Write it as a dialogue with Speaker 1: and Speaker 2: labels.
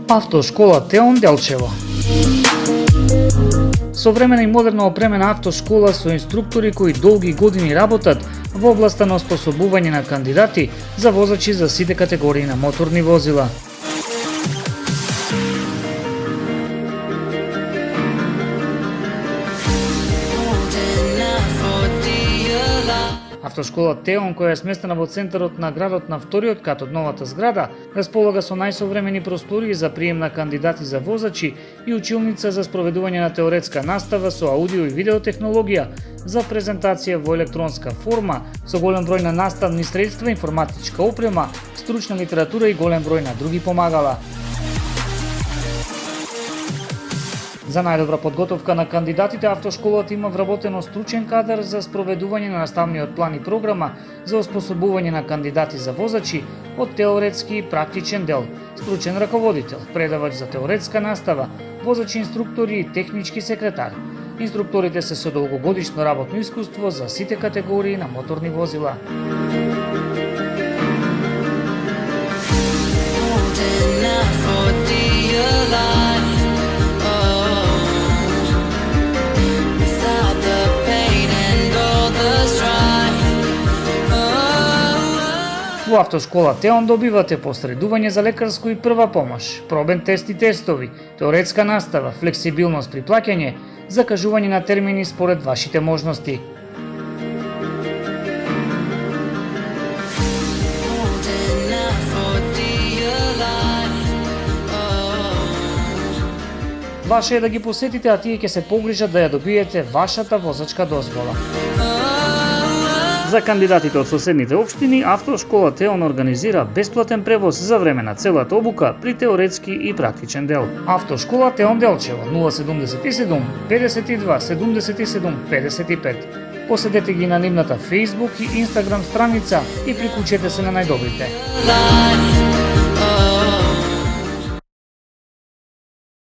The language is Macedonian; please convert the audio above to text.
Speaker 1: Автошкола Теон Делчево. Современа и модерно опремена автошкола со инструктори кои долги години работат во областа на оспособување на кандидати за возачи за сите категории на моторни возила. Автошкола Теон, која е сместена во центарот на градот на вториот кат од новата зграда, располага со најсовремени простории за прием на кандидати за возачи и училница за спроведување на теоретска настава со аудио и видеотехнологија, за презентација во електронска форма, со голем број на наставни средства, информатичка опрема, стручна литература и голем број на други помагала. За најдобра подготовка на кандидатите, автошколата има вработено стручен кадар за спроведување на наставниот план и програма за оспособување на кандидати за возачи од теоретски и практичен дел, стручен раководител, предавач за теоретска настава, возачи инструктори и технички секретар. Инструкторите се со долгогодишно работно искуство за сите категории на моторни возила. Во автошкола Теон добивате посредување за лекарско и прва помош, пробен тест и тестови, теоретска настава, флексибилност при плаќање, закажување на термини според вашите можности. Ваше е да ги посетите, а тие ќе се погрижат да ја добиете вашата возачка дозвола. За кандидатите од соседните општини, автошкола Теон организира бесплатен превоз за време на целата обука при теоретски и практичен дел. Автошкола Теон Делчево 077 52 77 55. Посетете ги на нивната Facebook и Instagram страница и приклучете се на најдобрите.